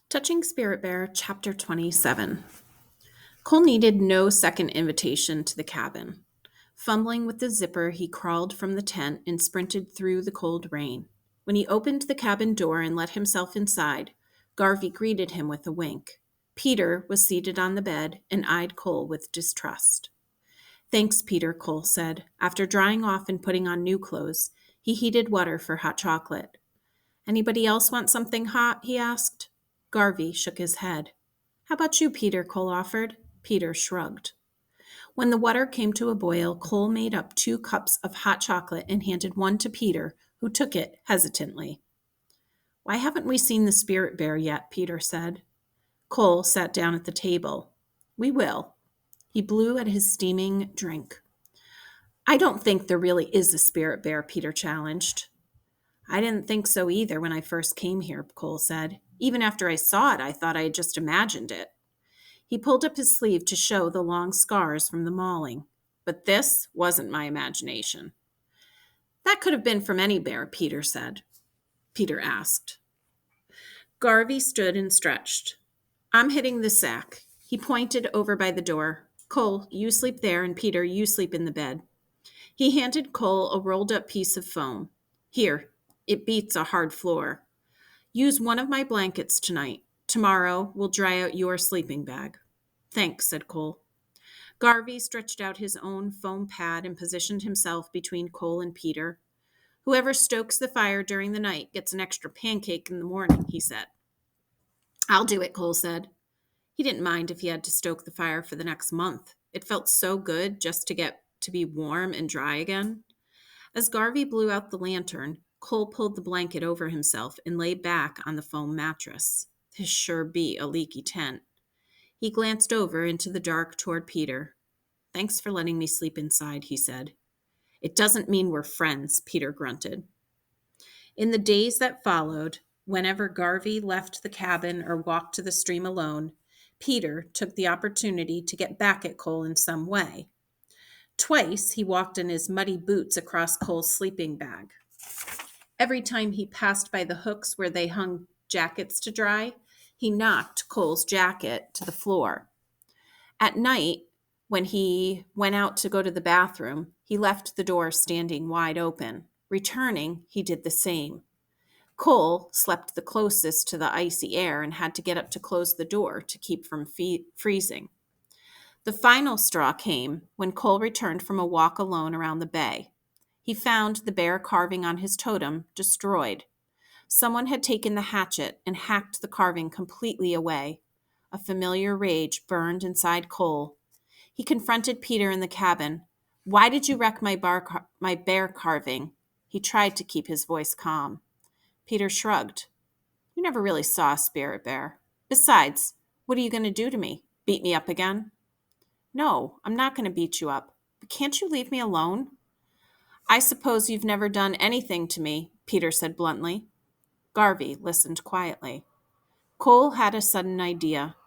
Touching Spirit Bear, Chapter 27. Cole needed no second invitation to the cabin. Fumbling with the zipper, he crawled from the tent and sprinted through the cold rain. When he opened the cabin door and let himself inside, Garvey greeted him with a wink. Peter was seated on the bed and eyed Cole with distrust. "Thanks, Peter," Cole said. After drying off and putting on new clothes, he heated water for hot chocolate. "Anybody else want something hot?" he asked. Garvey shook his head. "How about you, Peter?" Cole offered. Peter shrugged. When the water came to a boil, Cole made up 2 cups of hot chocolate and handed one to Peter, who took it hesitantly. "Why haven't we seen the spirit bear yet?" Peter said. Cole sat down at the table. "We will." He blew at his steaming drink. "I don't think there really is a spirit bear," Peter challenged. "I didn't think so either when I first came here," Cole said. "Even after I saw it, I thought I had just imagined it." He pulled up his sleeve to show the long scars from the mauling. "But this wasn't my imagination." "That could have been from any bear," Peter asked. Garvey stood and stretched. "I'm hitting the sack." He pointed over by the door. "Cole, you sleep there, and Peter, you sleep in the bed." He handed Cole a rolled-up piece of foam. "Here, it beats a hard floor. Use one of my blankets tonight. Tomorrow, we'll dry out your sleeping bag." "Thanks," said Cole. Garvey stretched out his own foam pad and positioned himself between Cole and Peter. "Whoever stokes the fire during the night gets an extra pancake in the morning," he said. "I'll do it," Cole said. He didn't mind if he had to stoke the fire for the next month. It felt so good just to get to be warm and dry again. As Garvey blew out the lantern, Cole pulled the blanket over himself and lay back on the foam mattress. This sure be a leaky tent. He glanced over into the dark toward Peter. "Thanks for letting me sleep inside," he said. "It doesn't mean we're friends," Peter grunted. In the days that followed, whenever Garvey left the cabin or walked to the stream alone, Peter took the opportunity to get back at Cole in some way. Twice he walked in his muddy boots across Cole's sleeping bag. Every time he passed by the hooks where they hung jackets to dry, he knocked Cole's jacket to the floor. At night, when he went out to go to the bathroom, he left the door standing wide open. Returning, he did the same. Cole slept the closest to the icy air and had to get up to close the door to keep from freezing. The final straw came when Cole returned from a walk alone around the bay. He found the bear carving on his totem destroyed. Someone had taken the hatchet and hacked the carving completely away. A familiar rage burned inside Cole. He confronted Peter in the cabin. "Why did you wreck my bear carving?" He tried to keep his voice calm. Peter shrugged. "You never really saw a spirit bear. Besides, what are you going to do to me? Beat me up again?" "No, I'm not going to beat you up. But can't you leave me alone?" "I suppose you've never done anything to me," Peter said bluntly. Garvey listened quietly. Cole had a sudden idea.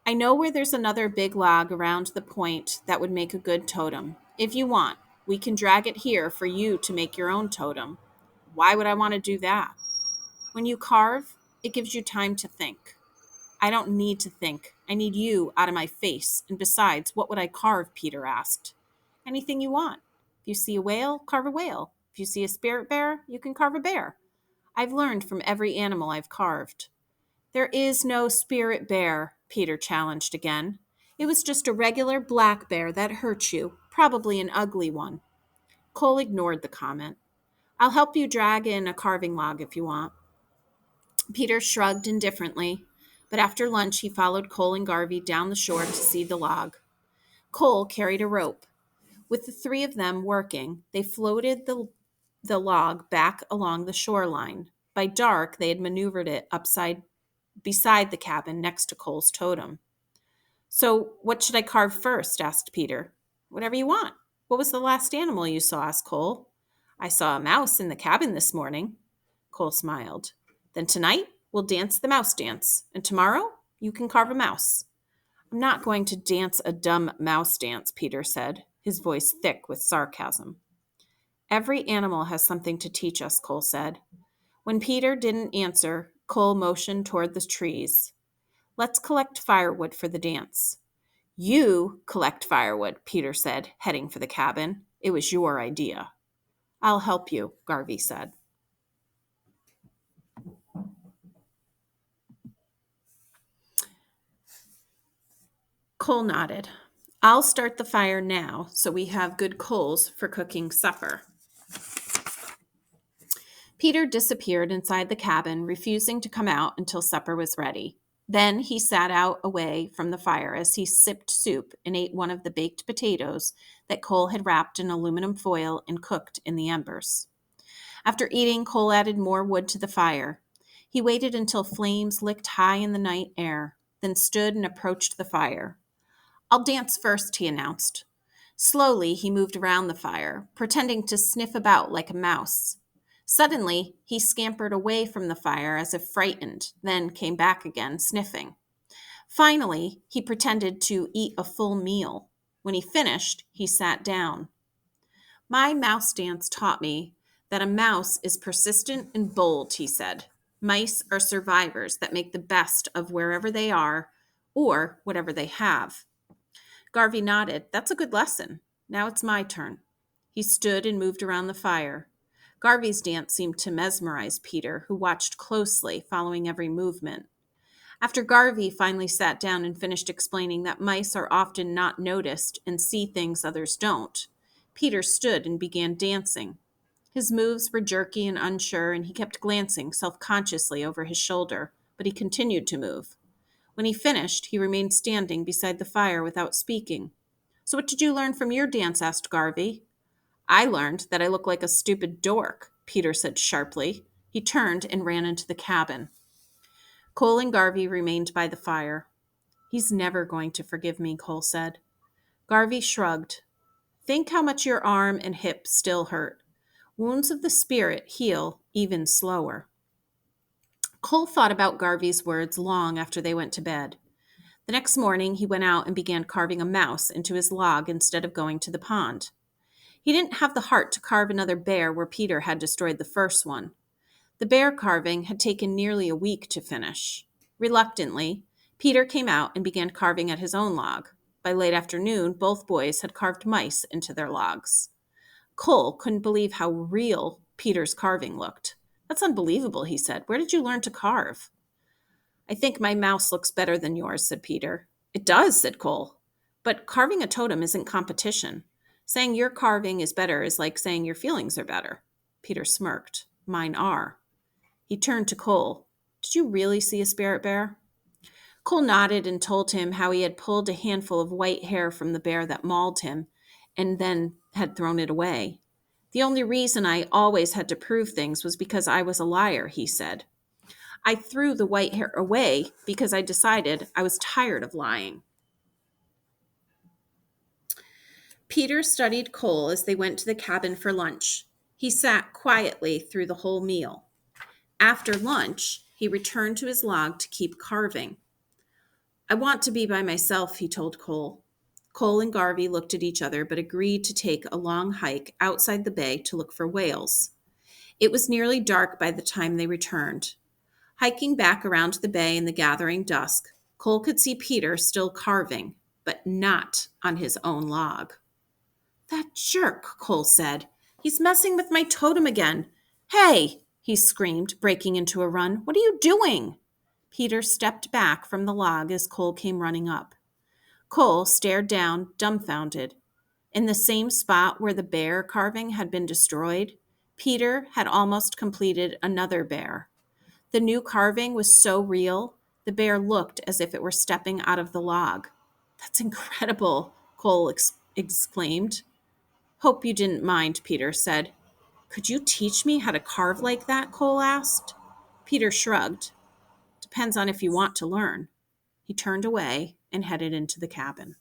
"I know where there's another big log around the point that would make a good totem. If you want, we can drag it here for you to make your own totem." "Why would I want to do that?" "When you carve, it gives you time to think." "I don't need to think. I need you out of my face. And besides, what would I carve?" Peter asked. "Anything you want. If you see a whale, carve a whale. If you see a spirit bear, you can carve a bear. I've learned from every animal I've carved." "There is no spirit bear," Peter challenged again. "It was just a regular black bear that hurt you, probably an ugly one." Cole ignored the comment. "I'll help you drag in a carving log if you want." Peter shrugged indifferently, but after lunch he followed Cole and Garvey down the shore to see the log. Cole carried a rope. With the 3 of them working, they floated the log back along the shoreline. By dark, they had maneuvered it beside the cabin next to Cole's totem. "So what should I carve first?" asked Peter. "Whatever you want. What was the last animal you saw?" asked Cole. "I saw a mouse in the cabin this morning." Cole smiled. "Then tonight we'll dance the mouse dance, and tomorrow you can carve a mouse." "I'm not going to dance a dumb mouse dance," Peter said, his voice thick with sarcasm. "Every animal has something to teach us," Cole said. When Peter didn't answer, Cole motioned toward the trees. Let's collect firewood for the dance. You collect firewood, Peter said, heading for the cabin. It was your idea. I'll help you, Garvey said. Cole nodded. I'll start the fire now so we have good coals for cooking supper. Peter disappeared inside the cabin, refusing to come out until supper was ready. Then he sat out away from the fire as he sipped soup and ate one of the baked potatoes that Cole had wrapped in aluminum foil and cooked in the embers. After eating, Cole added more wood to the fire. He waited until flames licked high in the night air, then stood and approached the fire. I'll dance first, he announced. Slowly, he moved around the fire, pretending to sniff about like a mouse. Suddenly, he scampered away from the fire as if frightened, then came back again, sniffing. Finally, he pretended to eat a full meal. When he finished, he sat down. My mouse dance taught me that a mouse is persistent and bold, he said. Mice are survivors that make the best of wherever they are or whatever they have. Garvey nodded. That's a good lesson. Now it's my turn. He stood and moved around the fire. Garvey's dance seemed to mesmerize Peter, who watched closely, following every movement. After Garvey finally sat down and finished explaining that mice are often not noticed and see things others don't, Peter stood and began dancing. His moves were jerky and unsure, and he kept glancing self-consciously over his shoulder, but he continued to move. When he finished, he remained standing beside the fire without speaking. So what did you learn from your dance? Asked Garvey. I learned that I look like a stupid dork, Peter said sharply. He turned and ran into the cabin. Cole and Garvey remained by the fire. He's never going to forgive me, Cole said. Garvey shrugged. Think how much your arm and hip still hurt. Wounds of the spirit heal even slower. Cole thought about Garvey's words long after they went to bed. The next morning, he went out and began carving a mouse into his log instead of going to the pond. He didn't have the heart to carve another bear where Peter had destroyed the first one. The bear carving had taken nearly a week to finish. Reluctantly, Peter came out and began carving at his own log. By late afternoon, both boys had carved mice into their logs. Cole couldn't believe how real Peter's carving looked. That's unbelievable, he said. Where did you learn to carve? I think my mouse looks better than yours, said Peter. It does, said Cole. But carving a totem isn't competition. Saying your carving is better is like saying your feelings are better. Peter smirked. Mine are. He turned to Cole. Did you really see a spirit bear? Cole nodded and told him how he had pulled a handful of white hair from the bear that mauled him and then had thrown it away. The only reason I always had to prove things was because I was a liar, he said. I threw the white hair away because I decided I was tired of lying. Peter studied Cole as they went to the cabin for lunch. He sat quietly through the whole meal. After lunch, he returned to his log to keep carving. I want to be by myself, he told Cole. Cole and Garvey looked at each other but agreed to take a long hike outside the bay to look for whales. It was nearly dark by the time they returned. Hiking back around the bay in the gathering dusk, Cole could see Peter still carving, but not on his own log. That jerk, Cole said. He's messing with my totem again. Hey, he screamed, breaking into a run. What are you doing? Peter stepped back from the log as Cole came running up. Cole stared down, dumbfounded. In the same spot where the bear carving had been destroyed, Peter had almost completed another bear. The new carving was so real, the bear looked as if it were stepping out of the log. That's incredible, Cole exclaimed. Hope you didn't mind, Peter said. Could you teach me how to carve like that? Cole asked. Peter shrugged. Depends on if you want to learn. He turned away and headed into the cabin.